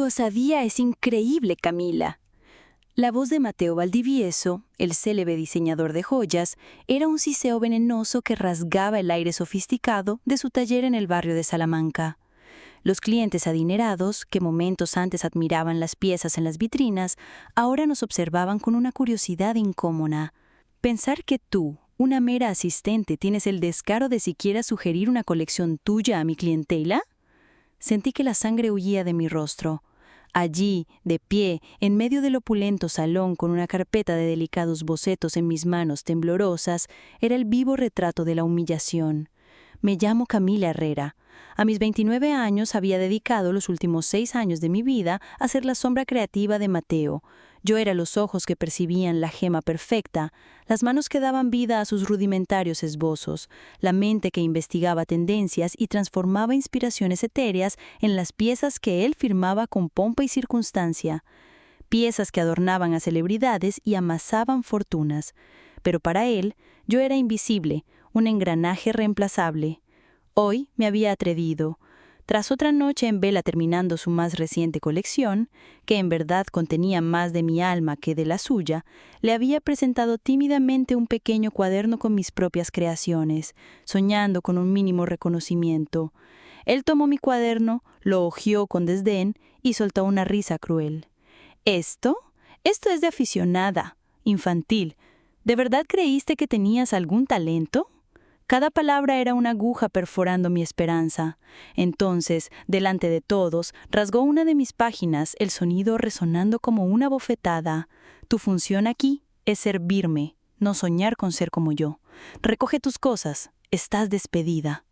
Tu osadía es increíble, Camila. La voz de Mateo Valdivieso, el célebre diseñador de joyas, era un siseo venenoso que rasgaba el aire sofisticado de su taller en el barrio de Salamanca. Los clientes adinerados, que momentos antes admiraban las piezas en las vitrinas, ahora nos observaban con una curiosidad incómoda. Pensar que tú, una mera asistente, tienes el descaro de siquiera sugerir una colección tuya a mi clientela. Sentí que la sangre huía de mi rostro. Allí, de pie, en medio del opulento salón con una carpeta de delicados bocetos en mis manos temblorosas, era el vivo retrato de la humillación. Me llamo Camila Herrera. A mis 29 años había dedicado los últimos 6 años de mi vida a ser la sombra creativa de Mateo. Yo era los ojos que percibían la gema perfecta, las manos que daban vida a sus rudimentarios esbozos, la mente que investigaba tendencias y transformaba inspiraciones etéreas en las piezas que él firmaba con pompa y circunstancia. Piezas que adornaban a celebridades y amasaban fortunas. Pero para él, yo era invisible, un engranaje reemplazable. Hoy me había atrevido. Tras otra noche en vela terminando su más reciente colección, que en verdad contenía más de mi alma que de la suya, le había presentado tímidamente un pequeño cuaderno con mis propias creaciones, soñando con un mínimo reconocimiento. Él tomó mi cuaderno, lo hojeó con desdén y soltó una risa cruel. ¿Esto? Esto es de aficionada, infantil. ¿De verdad creíste que tenías algún talento? Cada palabra era una aguja perforando mi esperanza. Entonces, delante de todos, rasgó una de mis páginas, el sonido resonando como una bofetada. Tu función aquí es servirme, no soñar con ser como yo. Recoge tus cosas, estás despedida.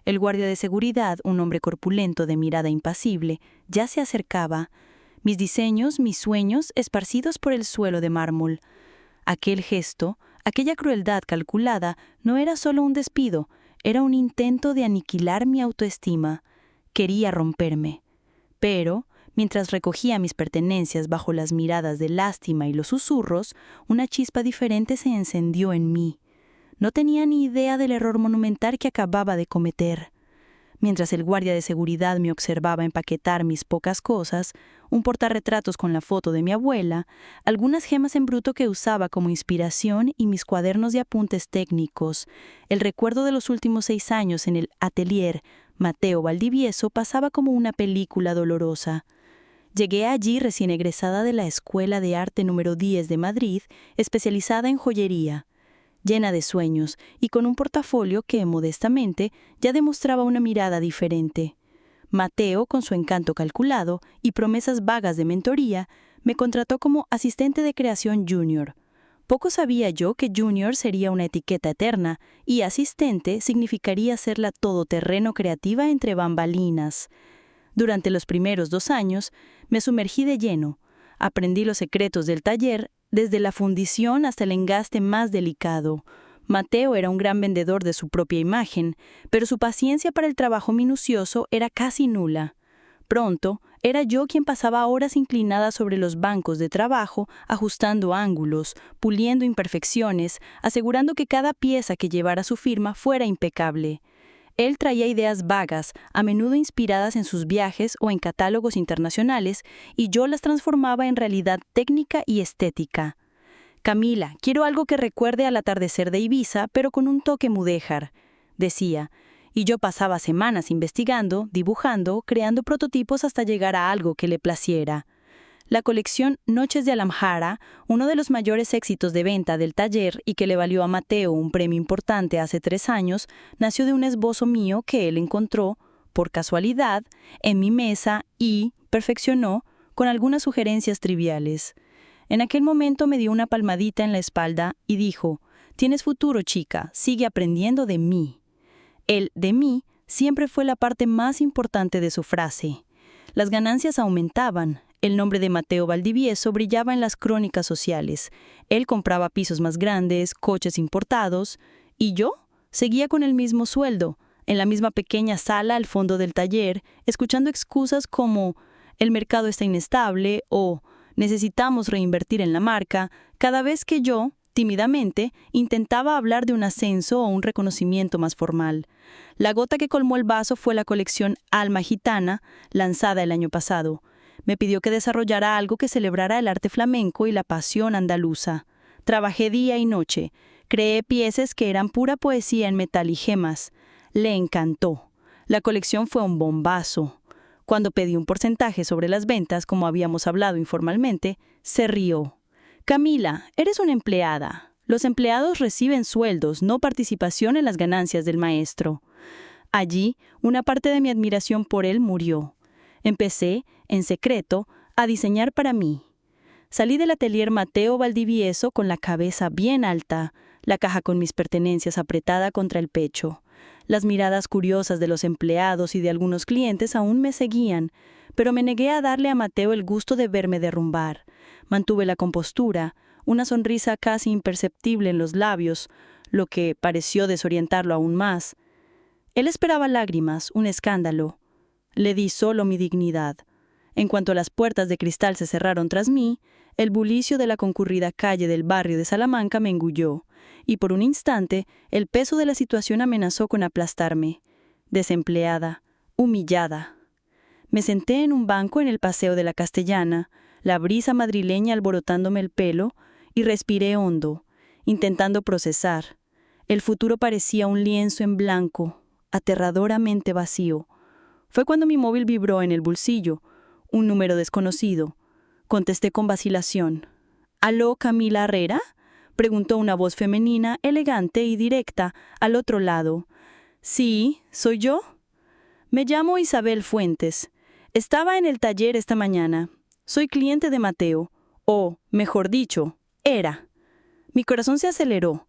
El guardia de seguridad, un hombre corpulento de mirada impasible, ya se acercaba. Mis diseños, mis sueños, esparcidos por el suelo de mármol. Aquel gesto, aquella crueldad calculada, no era solo un despido, era un intento de aniquilar mi autoestima. Quería romperme. Pero, mientras recogía mis pertenencias bajo las miradas de lástima y los susurros, una chispa diferente se encendió en mí. No tenía ni idea del error monumental que acababa de cometer. Mientras el guardia de seguridad me observaba empaquetar mis pocas cosas, un portarretratos con la foto de mi abuela, algunas gemas en bruto que usaba como inspiración y mis cuadernos de apuntes técnicos, el recuerdo de los últimos 6 años en el atelier Mateo Valdivieso pasaba como una película dolorosa. Llegué allí recién egresada de la Escuela de Arte número 10 de Madrid, especializada en joyería, llena de sueños y con un portafolio que, modestamente, ya demostraba una mirada diferente. Mateo, con su encanto calculado y promesas vagas de mentoría, me contrató como asistente de creación junior. Poco sabía yo que junior sería una etiqueta eterna y asistente significaría ser la todoterreno creativa entre bambalinas. Durante los primeros 2 años, me sumergí de lleno. Aprendí los secretos del taller, desde la fundición hasta el engaste más delicado. Mateo era un gran vendedor de su propia imagen, pero su paciencia para el trabajo minucioso era casi nula. Pronto, era yo quien pasaba horas inclinada sobre los bancos de trabajo, ajustando ángulos, puliendo imperfecciones, asegurando que cada pieza que llevara su firma fuera impecable. Él traía ideas vagas, a menudo inspiradas en sus viajes o en catálogos internacionales, y yo las transformaba en realidad técnica y estética. Camila, quiero algo que recuerde al atardecer de Ibiza, pero con un toque mudéjar, decía, y yo pasaba semanas investigando, dibujando, creando prototipos hasta llegar a algo que le placiera. La colección Noches de Alamjara, uno de los mayores éxitos de venta del taller y que le valió a Mateo un premio importante hace 3 años, nació de un esbozo mío que él encontró, por casualidad, en mi mesa y perfeccionó con algunas sugerencias triviales. En aquel momento me dio una palmadita en la espalda y dijo: «Tienes futuro, chica, sigue aprendiendo de mí». El «de mí» siempre fue la parte más importante de su frase. Las ganancias aumentaban. El nombre de Mateo Valdivieso brillaba en las crónicas sociales. Él compraba pisos más grandes, coches importados, y yo seguía con el mismo sueldo, en la misma pequeña sala al fondo del taller, escuchando excusas como «el mercado está inestable» o «necesitamos reinvertir en la marca», cada vez que yo, tímidamente, intentaba hablar de un ascenso o un reconocimiento más formal. La gota que colmó el vaso fue la colección Alma Gitana, lanzada el año pasado. Me pidió que desarrollara algo que celebrara el arte flamenco y la pasión andaluza. Trabajé día y noche. Creé piezas que eran pura poesía en metal y gemas. Le encantó. La colección fue un bombazo. Cuando pedí un porcentaje sobre las ventas, como habíamos hablado informalmente, se rió. Camila, eres una empleada. Los empleados reciben sueldos, no participación en las ganancias del maestro. Allí, una parte de mi admiración por él murió. Empecé, en secreto, a diseñar para mí. Salí del atelier Mateo Valdivieso con la cabeza bien alta, la caja con mis pertenencias apretada contra el pecho. Las miradas curiosas de los empleados y de algunos clientes aún me seguían, pero me negué a darle a Mateo el gusto de verme derrumbar. Mantuve la compostura, una sonrisa casi imperceptible en los labios, lo que pareció desorientarlo aún más. Él esperaba lágrimas, un escándalo. Le di solo mi dignidad. En cuanto las puertas de cristal se cerraron tras mí, el bullicio de la concurrida calle del barrio de Salamanca me engulló, y por un instante el peso de la situación amenazó con aplastarme. Desempleada, humillada. Me senté en un banco en el Paseo de la Castellana, la brisa madrileña alborotándome el pelo, y respiré hondo, intentando procesar. El futuro parecía un lienzo en blanco, aterradoramente vacío. Fue cuando mi móvil vibró en el bolsillo, un número desconocido. Contesté con vacilación. ¿Aló, Camila Herrera?, preguntó una voz femenina, elegante y directa, al otro lado. Sí, ¿soy yo? Me llamo Isabel Fuentes. Estaba en el taller esta mañana. Soy cliente de Mateo. O, mejor dicho, era. Mi corazón se aceleró.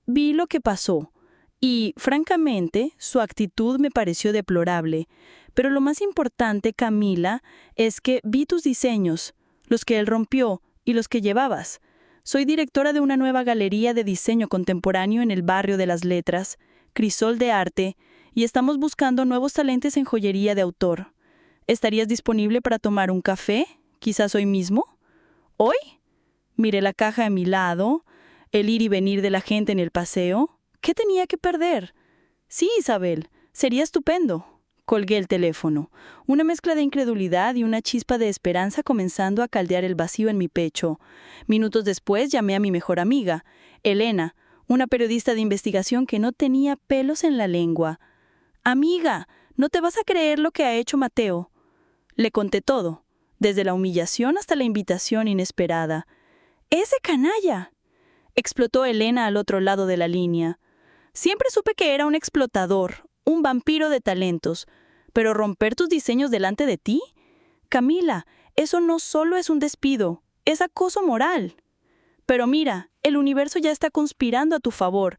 Vi lo que pasó. Y, francamente, su actitud me pareció deplorable. Pero lo más importante, Camila, es que vi tus diseños, los que él rompió y los que llevabas. Soy directora de una nueva galería de diseño contemporáneo en el barrio de las Letras, Crisol de Arte, y estamos buscando nuevos talentos en joyería de autor. ¿Estarías disponible para tomar un café? Quizás hoy mismo. ¿Hoy? Miré la caja a mi lado, el ir y venir de la gente en el paseo. ¿Qué tenía que perder? Sí, Isabel, sería estupendo. Colgué el teléfono, una mezcla de incredulidad y una chispa de esperanza comenzando a caldear el vacío en mi pecho. Minutos después llamé a mi mejor amiga, Elena, una periodista de investigación que no tenía pelos en la lengua. Amiga, no te vas a creer lo que ha hecho Mateo. Le conté todo, desde la humillación hasta la invitación inesperada. ¡Ese canalla!, explotó Elena al otro lado de la línea. Siempre supe que era un explotador, un vampiro de talentos, pero romper tus diseños delante de ti, Camila, eso no solo es un despido, es acoso moral. Pero mira, el universo ya está conspirando a tu favor.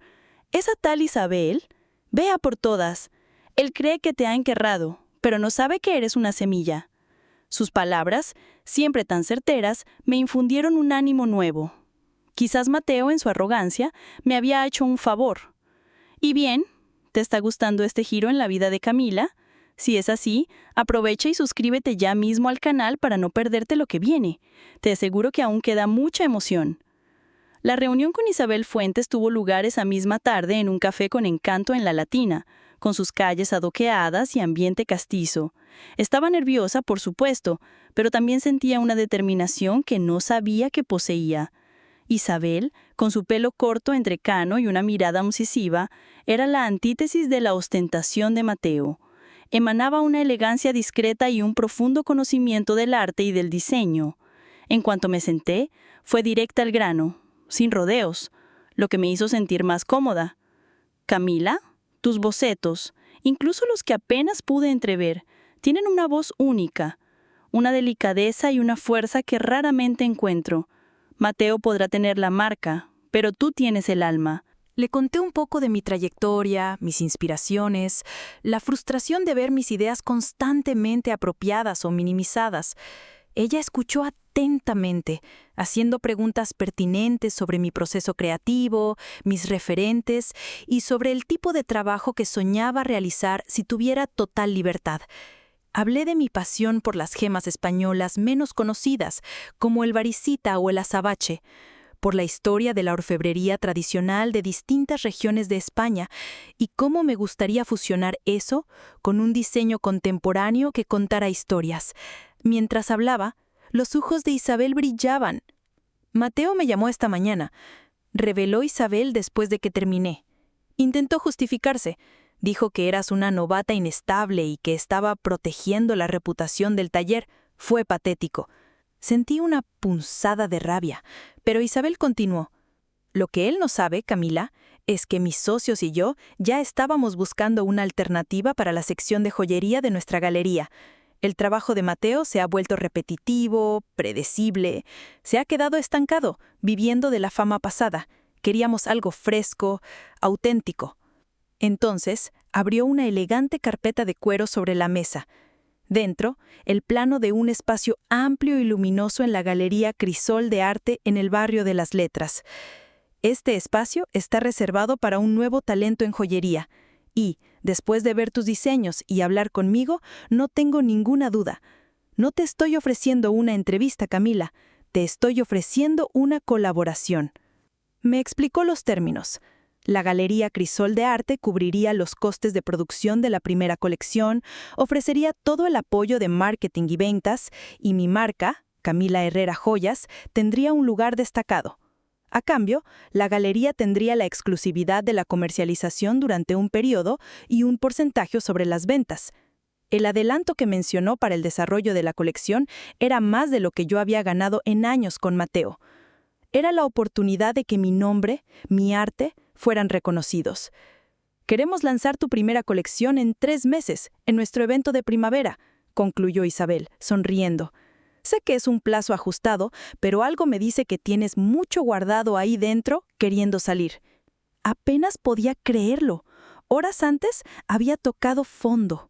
Esa tal Isabel, vea por todas. Él cree que te ha enquerrado, pero no sabe que eres una semilla. Sus palabras, siempre tan certeras, me infundieron un ánimo nuevo. Quizás Mateo, en su arrogancia, me había hecho un favor. Y bien, ¿te está gustando este giro en la vida de Camila? Si es así, aprovecha y suscríbete ya mismo al canal para no perderte lo que viene. Te aseguro que aún queda mucha emoción. La reunión con Isabel Fuentes tuvo lugar esa misma tarde en un café con encanto en La Latina, con sus calles adoqueadas y ambiente castizo. Estaba nerviosa, por supuesto, pero también sentía una determinación que no sabía que poseía. Isabel, con su pelo corto entrecano y una mirada incisiva, era la antítesis de la ostentación de Mateo. Emanaba una elegancia discreta y un profundo conocimiento del arte y del diseño. En cuanto me senté, fue directa al grano, sin rodeos, lo que me hizo sentir más cómoda. Camila, tus bocetos, incluso los que apenas pude entrever, tienen una voz única, una delicadeza y una fuerza que raramente encuentro. Mateo podrá tener la marca, pero tú tienes el alma. Le conté un poco de mi trayectoria, mis inspiraciones, la frustración de ver mis ideas constantemente apropiadas o minimizadas. Ella escuchó atentamente, haciendo preguntas pertinentes sobre mi proceso creativo, mis referentes y sobre el tipo de trabajo que soñaba realizar si tuviera total libertad. Hablé de mi pasión por las gemas españolas menos conocidas, como el varicita o el azabache, por la historia de la orfebrería tradicional de distintas regiones de España y cómo me gustaría fusionar eso con un diseño contemporáneo que contara historias. Mientras hablaba, los ojos de Isabel brillaban. «Mateo me llamó esta mañana», reveló Isabel después de que terminé. Intentó justificarse. Dijo que eras una novata inestable y que estaba protegiendo la reputación del taller. Fue patético. Sentí una punzada de rabia, pero Isabel continuó. «Lo que él no sabe, Camila, es que mis socios y yo ya estábamos buscando una alternativa para la sección de joyería de nuestra galería. El trabajo de Mateo se ha vuelto repetitivo, predecible. Se ha quedado estancado, viviendo de la fama pasada. Queríamos algo fresco, auténtico». Entonces, abrió una elegante carpeta de cuero sobre la mesa. Dentro, el plano de un espacio amplio y luminoso en la Galería Crisol de Arte en el barrio de Las Letras. «Este espacio está reservado para un nuevo talento en joyería. Y, después de ver tus diseños y hablar conmigo, no tengo ninguna duda. No te estoy ofreciendo una entrevista, Camila. Te estoy ofreciendo una colaboración». Me explicó los términos. La Galería Crisol de Arte cubriría los costes de producción de la primera colección, ofrecería todo el apoyo de marketing y ventas, y mi marca, Camila Herrera Joyas, tendría un lugar destacado. A cambio, la galería tendría la exclusividad de la comercialización durante un periodo y un porcentaje sobre las ventas. El adelanto que mencionó para el desarrollo de la colección era más de lo que yo había ganado en años con Mateo. Era la oportunidad de que mi nombre, mi arte, fueran reconocidos. «Queremos lanzar tu primera colección en 3 meses, en nuestro evento de primavera», concluyó Isabel, sonriendo. «Sé que es un plazo ajustado, pero algo me dice que tienes mucho guardado ahí dentro, queriendo salir». Apenas podía creerlo. Horas antes había tocado fondo.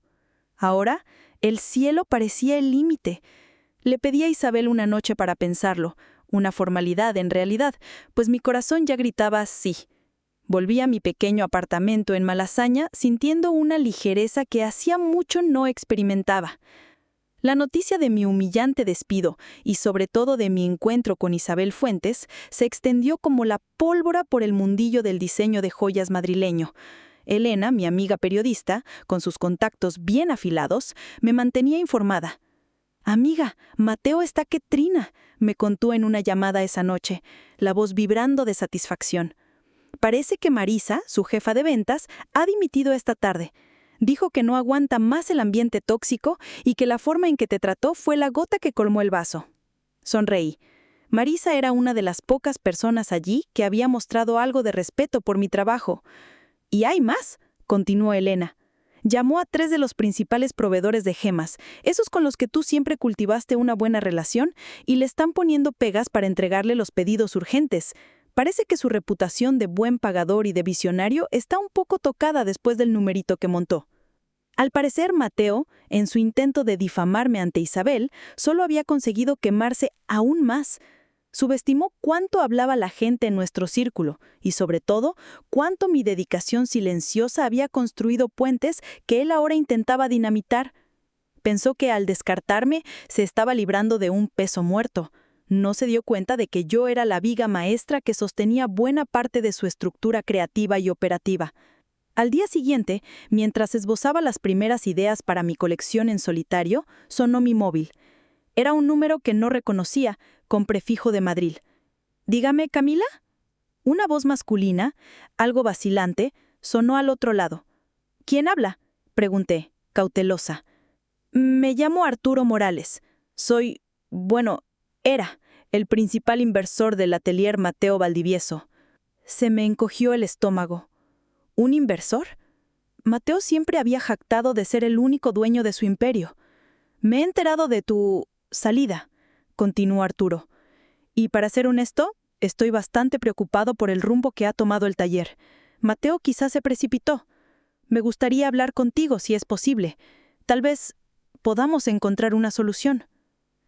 Ahora, el cielo parecía el límite. Le pedí a Isabel una noche para pensarlo, una formalidad en realidad, pues mi corazón ya gritaba sí. Volví a mi pequeño apartamento en Malasaña sintiendo una ligereza que hacía mucho no experimentaba. La noticia de mi humillante despido y sobre todo de mi encuentro con Isabel Fuentes se extendió como la pólvora por el mundillo del diseño de joyas madrileño. Elena, mi amiga periodista, con sus contactos bien afilados, me mantenía informada. «Amiga, Mateo está que trina», me contó en una llamada esa noche, la voz vibrando de satisfacción. «Parece que Marisa, su jefa de ventas, ha dimitido esta tarde. Dijo que no aguanta más el ambiente tóxico y que la forma en que te trató fue la gota que colmó el vaso». Sonreí. Marisa era una de las pocas personas allí que había mostrado algo de respeto por mi trabajo. «Y hay más», continuó Elena. «Llamó a 3 de los principales proveedores de gemas, esos con los que tú siempre cultivaste una buena relación, y le están poniendo pegas para entregarle los pedidos urgentes. Parece que su reputación de buen pagador y de visionario está un poco tocada después del numerito que montó». Al parecer, Mateo, en su intento de difamarme ante Isabel, solo había conseguido quemarse aún más. Subestimó cuánto hablaba la gente en nuestro círculo y, sobre todo, cuánto mi dedicación silenciosa había construido puentes que él ahora intentaba dinamitar. Pensó que al descartarme se estaba librando de un peso muerto. No se dio cuenta de que yo era la viga maestra que sostenía buena parte de su estructura creativa y operativa. Al día siguiente, mientras esbozaba las primeras ideas para mi colección en solitario, sonó mi móvil. Era un número que no reconocía, con prefijo de Madrid. «Dígame, Camila». Una voz masculina, algo vacilante, sonó al otro lado. «¿Quién habla?», pregunté, cautelosa. «Me llamo Arturo Morales. Era el principal inversor del atelier Mateo Valdivieso». Se me encogió el estómago. ¿Un inversor? Mateo siempre había jactado de ser el único dueño de su imperio. «Me he enterado de tu salida», continuó Arturo. «Y para ser honesto, estoy bastante preocupado por el rumbo que ha tomado el taller. Mateo quizás se precipitó. Me gustaría hablar contigo si es posible. Tal vez podamos encontrar una solución».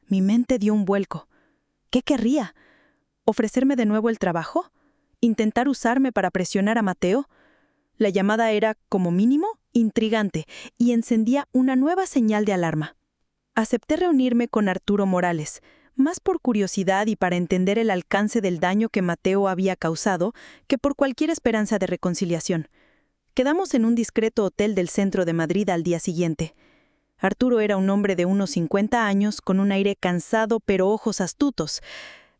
Mi mente dio un vuelco. ¿Qué querría? ¿Ofrecerme de nuevo el trabajo? ¿Intentar usarme para presionar a Mateo? La llamada era, como mínimo, intrigante y encendía una nueva señal de alarma. Acepté reunirme con Arturo Morales, más por curiosidad y para entender el alcance del daño que Mateo había causado que por cualquier esperanza de reconciliación. Quedamos en un discreto hotel del centro de Madrid al día siguiente. Arturo era un hombre de unos 50 años con un aire cansado pero ojos astutos.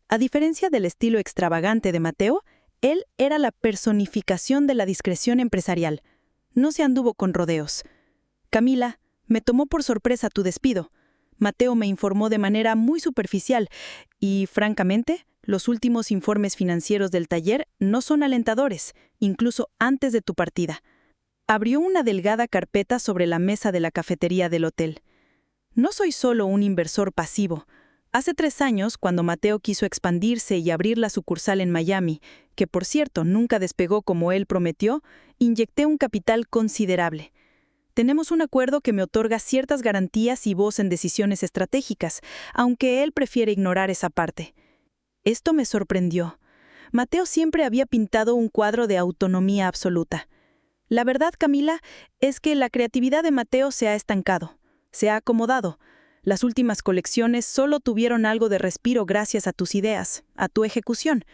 A diferencia del estilo extravagante de Mateo, él era la personificación de la discreción empresarial. No se anduvo con rodeos. Camila, me tomó por sorpresa tu despido. Mateo me informó de manera muy superficial y, francamente, los últimos informes financieros del taller no son alentadores, incluso antes de tu partida. Abrió una delgada carpeta sobre la mesa de la cafetería del hotel. No soy solo un inversor pasivo. Hace 3 años, cuando Mateo quiso expandirse y abrir la sucursal en Miami, que por cierto nunca despegó como él prometió, inyecté un capital considerable. Tenemos un acuerdo que me otorga ciertas garantías y voz en decisiones estratégicas, aunque él prefiere ignorar esa parte. Esto me sorprendió. Mateo siempre había pintado un cuadro de autonomía absoluta. La verdad, Camila, es que la creatividad de Mateo se ha estancado, se ha acomodado. Las últimas colecciones solo tuvieron algo de respiro gracias a tus ideas, a tu ejecución.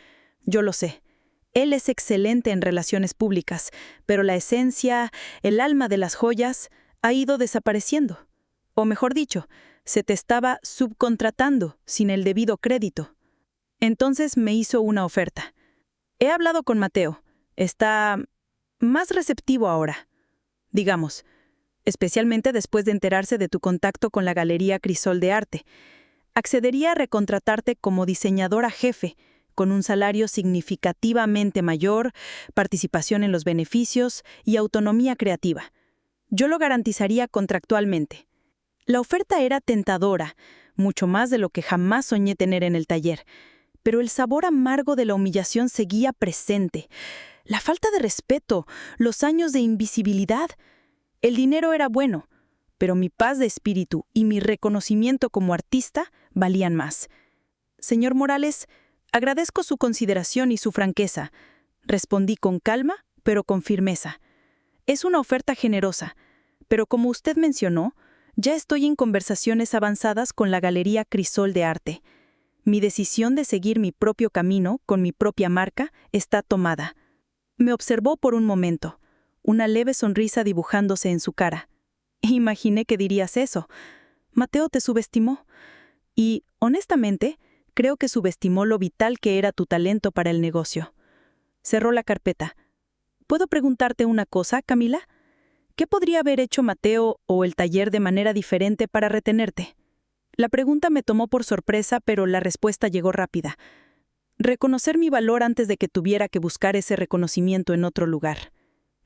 Yo lo sé. Él es excelente en relaciones públicas, pero la esencia, el alma de las joyas, ha ido desapareciendo. O mejor dicho, se te estaba subcontratando sin el debido crédito. Entonces me hizo una oferta. He hablado con Mateo. Está más receptivo ahora, digamos, especialmente después de enterarse de tu contacto con la Galería Crisol de Arte. Accedería a recontratarte como diseñadora jefe, con un salario significativamente mayor, participación en los beneficios y autonomía creativa. Yo lo garantizaría contractualmente. La oferta era tentadora, mucho más de lo que jamás soñé tener en el taller, pero el sabor amargo de la humillación seguía presente. La falta de respeto, los años de invisibilidad. El dinero era bueno, pero mi paz de espíritu y mi reconocimiento como artista valían más. Señor Morales, agradezco su consideración y su franqueza. Respondí con calma, pero con firmeza. Es una oferta generosa, pero como usted mencionó, ya estoy en conversaciones avanzadas con la Galería Crisol de Arte. Mi decisión de seguir mi propio camino, con mi propia marca, está tomada. Me observó por un momento, una leve sonrisa dibujándose en su cara. Imaginé que dirías eso. Mateo te subestimó. Y, honestamente, creo que subestimó lo vital que era tu talento para el negocio. Cerró la carpeta. ¿Puedo preguntarte una cosa, Camila? ¿Qué podría haber hecho Mateo o el taller de manera diferente para retenerte? La pregunta me tomó por sorpresa, pero la respuesta llegó rápida. Reconocer mi valor antes de que tuviera que buscar ese reconocimiento en otro lugar.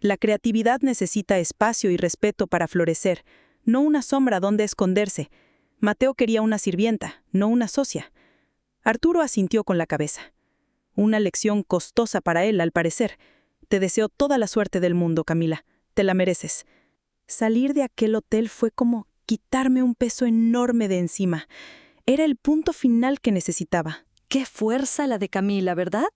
La creatividad necesita espacio y respeto para florecer, no una sombra donde esconderse. Mateo quería una sirvienta, no una socia. Arturo asintió con la cabeza. Una lección costosa para él, al parecer. Te deseo toda la suerte del mundo, Camila. Te la mereces. Salir de aquel hotel fue como quitarme un peso enorme de encima. Era el punto final que necesitaba. ¡Qué fuerza la de Camila!, ¿verdad?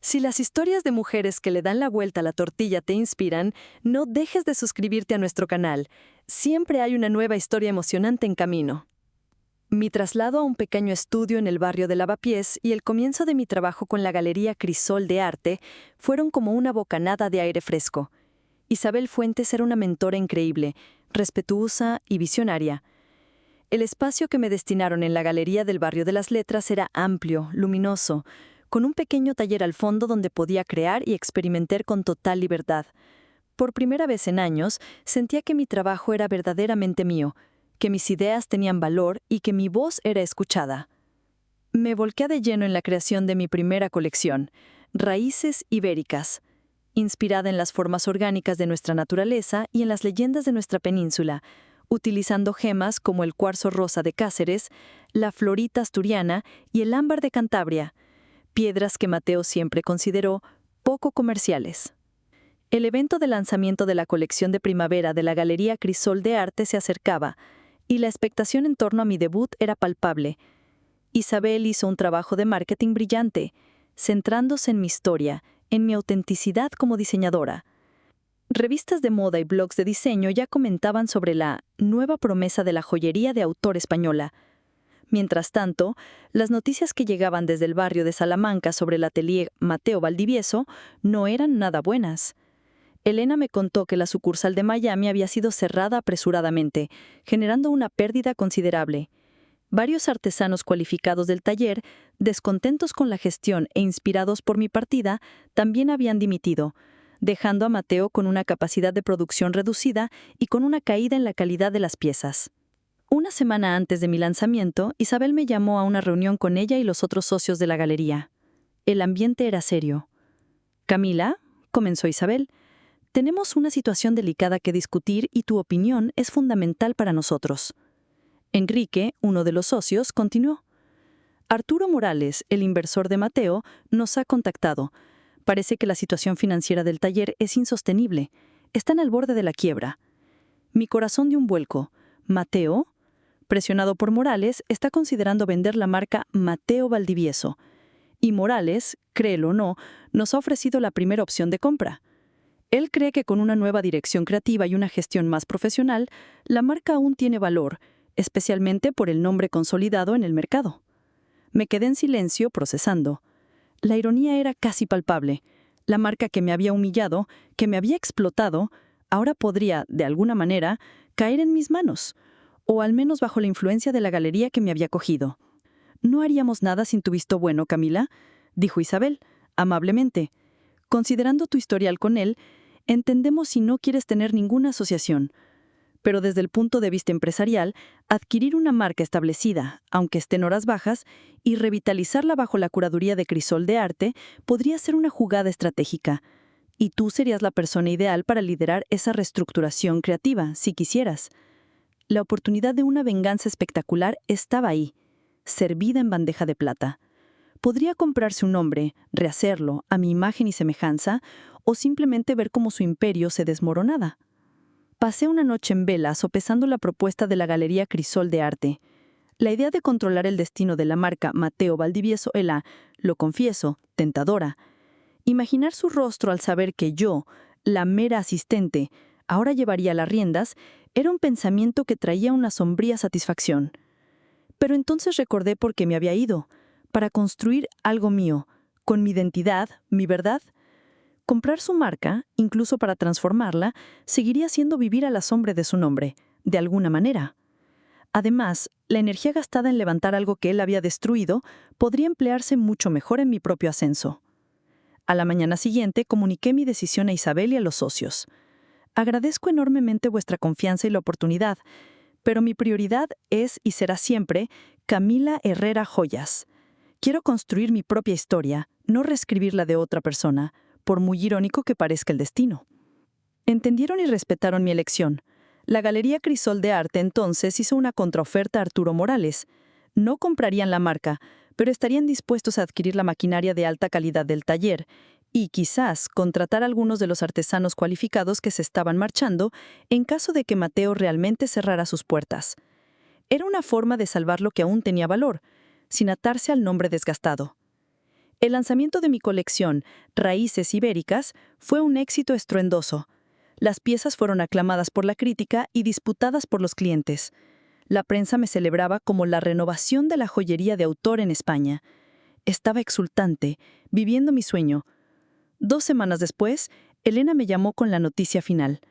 Si las historias de mujeres que le dan la vuelta a la tortilla te inspiran, no dejes de suscribirte a nuestro canal. Siempre hay una nueva historia emocionante en camino. Mi traslado a un pequeño estudio en el barrio de Lavapiés y el comienzo de mi trabajo con la Galería Crisol de Arte fueron como una bocanada de aire fresco. Isabel Fuentes era una mentora increíble, respetuosa y visionaria. El espacio que me destinaron en la Galería del Barrio de las Letras era amplio, luminoso, con un pequeño taller al fondo donde podía crear y experimentar con total libertad. Por primera vez en años, sentía que mi trabajo era verdaderamente mío, que mis ideas tenían valor y que mi voz era escuchada. Me volqué de lleno en la creación de mi primera colección, Raíces Ibéricas, inspirada en las formas orgánicas de nuestra naturaleza y en las leyendas de nuestra península, utilizando gemas como el cuarzo rosa de Cáceres, la florita asturiana y el ámbar de Cantabria, piedras que Mateo siempre consideró poco comerciales. El evento de lanzamiento de la colección de primavera de la Galería Crisol de Arte se acercaba, y la expectación en torno a mi debut era palpable. Isabel hizo un trabajo de marketing brillante, centrándose en mi historia, en mi autenticidad como diseñadora. Revistas de moda y blogs de diseño ya comentaban sobre la nueva promesa de la joyería de autor española. Mientras tanto, las noticias que llegaban desde el barrio de Salamanca sobre el atelier Mateo Valdivieso no eran nada buenas. Elena me contó que la sucursal de Miami había sido cerrada apresuradamente, generando una pérdida considerable. Varios artesanos cualificados del taller, descontentos con la gestión e inspirados por mi partida, también habían dimitido, dejando a Mateo con una capacidad de producción reducida y con una caída en la calidad de las piezas. Una semana antes de mi lanzamiento, Isabel me llamó a una reunión con ella y los otros socios de la galería. El ambiente era serio. «Camila», comenzó Isabel, «tenemos una situación delicada que discutir y tu opinión es fundamental para nosotros». Enrique, uno de los socios, continuó. «Arturo Morales, el inversor de Mateo, nos ha contactado. Parece que la situación financiera del taller es insostenible. Están al borde de la quiebra. Mi corazón dio un vuelco. Mateo, presionado por Morales, está considerando vender la marca Mateo Valdivieso. Y Morales, créelo o no, nos ha ofrecido la primera opción de compra. Él cree que con una nueva dirección creativa y una gestión más profesional, la marca aún tiene valor, especialmente por el nombre consolidado en el mercado». Me quedé en silencio, procesando. La ironía era casi palpable. La marca que me había humillado, que me había explotado, ahora podría, de alguna manera, caer en mis manos, o al menos bajo la influencia de la galería que me había cogido. «No haríamos nada sin tu visto bueno, Camila», dijo Isabel, amablemente. «Considerando tu historial con él, entendemos si no quieres tener ninguna asociación. Pero desde el punto de vista empresarial, adquirir una marca establecida, aunque esté en horas bajas, y revitalizarla bajo la curaduría de Crisol de Arte podría ser una jugada estratégica. Y tú serías la persona ideal para liderar esa reestructuración creativa, si quisieras». La oportunidad de una venganza espectacular estaba ahí, servida en bandeja de plata. Podría comprarse un nombre, rehacerlo a mi imagen y semejanza, o simplemente ver cómo su imperio se desmoronaba. Pasé una noche en vela sopesando la propuesta de la Galería Crisol de Arte. La idea de controlar el destino de la marca Mateo Valdivieso era, lo confieso, tentadora. Imaginar su rostro al saber que yo, la mera asistente, ahora llevaría las riendas, era un pensamiento que traía una sombría satisfacción. Pero entonces recordé por qué me había ido, para construir algo mío, con mi identidad, mi verdad. Comprar su marca, incluso para transformarla, seguiría siendo vivir a la sombra de su nombre, de alguna manera. Además, la energía gastada en levantar algo que él había destruido podría emplearse mucho mejor en mi propio ascenso. A la mañana siguiente comuniqué mi decisión a Isabel y a los socios. «Agradezco enormemente vuestra confianza y la oportunidad, pero mi prioridad es y será siempre Camila Herrera Joyas. Quiero construir mi propia historia, no reescribirla de otra persona, por muy irónico que parezca el destino». Entendieron y respetaron mi elección. La Galería Crisol de Arte entonces hizo una contraoferta a Arturo Morales. No comprarían la marca, pero estarían dispuestos a adquirir la maquinaria de alta calidad del taller y quizás contratar a algunos de los artesanos cualificados que se estaban marchando en caso de que Mateo realmente cerrara sus puertas. Era una forma de salvar lo que aún tenía valor, sin atarse al nombre desgastado. El lanzamiento de mi colección, Raíces Ibéricas, fue un éxito estruendoso. Las piezas fueron aclamadas por la crítica y disputadas por los clientes. La prensa me celebraba como la renovación de la joyería de autor en España. Estaba exultante, viviendo mi sueño. 2 semanas después, Elena me llamó con la noticia final.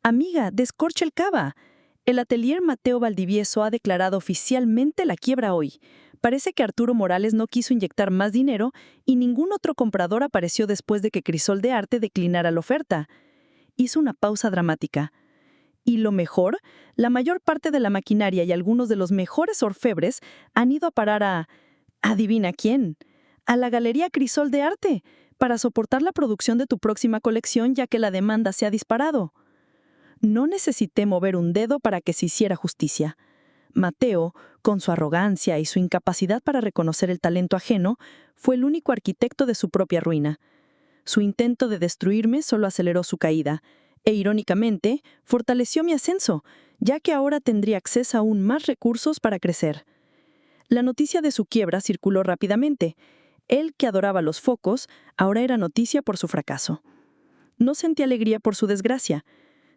«Amiga, descorcha el cava. El atelier Mateo Valdivieso ha declarado oficialmente la quiebra hoy. Parece que Arturo Morales no quiso inyectar más dinero y ningún otro comprador apareció después de que Crisol de Arte declinara la oferta». Hizo una pausa dramática. «Y lo mejor, la mayor parte de la maquinaria y algunos de los mejores orfebres han ido a parar a... ¿adivina quién? A la Galería Crisol de Arte, para soportar la producción de tu próxima colección ya que la demanda se ha disparado». No necesité mover un dedo para que se hiciera justicia. Mateo, con su arrogancia y su incapacidad para reconocer el talento ajeno, fue el único arquitecto de su propia ruina. Su intento de destruirme solo aceleró su caída, e irónicamente, fortaleció mi ascenso, ya que ahora tendría acceso a aún más recursos para crecer. La noticia de su quiebra circuló rápidamente. Él, que adoraba los focos, ahora era noticia por su fracaso. No sentí alegría por su desgracia,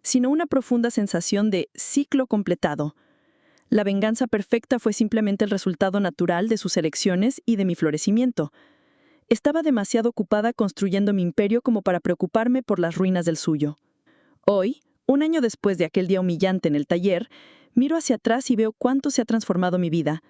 sino una profunda sensación de ciclo completado. La venganza perfecta fue simplemente el resultado natural de sus elecciones y de mi florecimiento. Estaba demasiado ocupada construyendo mi imperio como para preocuparme por las ruinas del suyo. Hoy, un año después de aquel día humillante en el taller, miro hacia atrás y veo cuánto se ha transformado mi vida.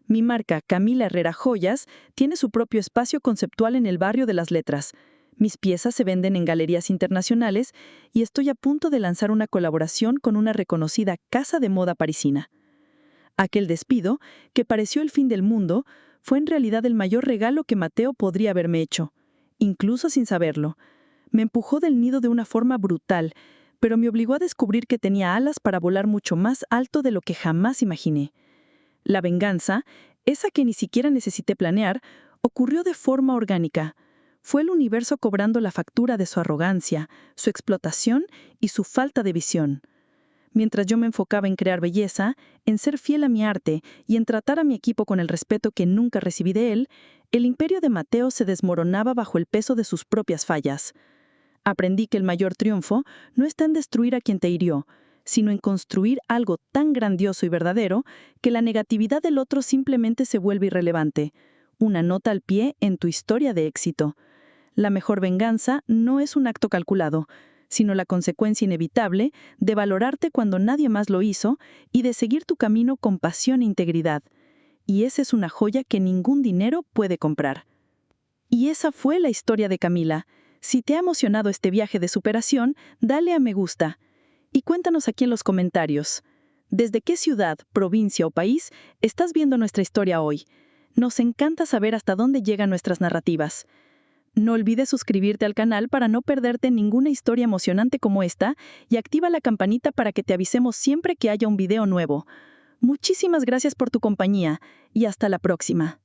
Mi marca, Camila Herrera Joyas, tiene su propio espacio conceptual en el barrio de las Letras. Mis piezas se venden en galerías internacionales y estoy a punto de lanzar una colaboración con una reconocida casa de moda parisina. Aquel despido, que pareció el fin del mundo, fue en realidad el mayor regalo que Mateo podría haberme hecho, incluso sin saberlo. Me empujó del nido de una forma brutal, pero me obligó a descubrir que tenía alas para volar mucho más alto de lo que jamás imaginé. La venganza, esa que ni siquiera necesité planear, ocurrió de forma orgánica. Fue el universo cobrando la factura de su arrogancia, su explotación y su falta de visión. Mientras yo me enfocaba en crear belleza, en ser fiel a mi arte y en tratar a mi equipo con el respeto que nunca recibí de él, el imperio de Mateo se desmoronaba bajo el peso de sus propias fallas. Aprendí que el mayor triunfo no está en destruir a quien te hirió, sino en construir algo tan grandioso y verdadero que la negatividad del otro simplemente se vuelve irrelevante. Una nota al pie en tu historia de éxito. La mejor venganza no es un acto calculado, sino la consecuencia inevitable de valorarte cuando nadie más lo hizo y de seguir tu camino con pasión e integridad. Y esa es una joya que ningún dinero puede comprar. Y esa fue la historia de Camila. Si te ha emocionado este viaje de superación, dale a me gusta. Y cuéntanos aquí en los comentarios. ¿Desde qué ciudad, provincia o país estás viendo nuestra historia hoy? Nos encanta saber hasta dónde llegan nuestras narrativas. No olvides suscribirte al canal para no perderte ninguna historia emocionante como esta y activa la campanita para que te avisemos siempre que haya un video nuevo. Muchísimas gracias por tu compañía y hasta la próxima.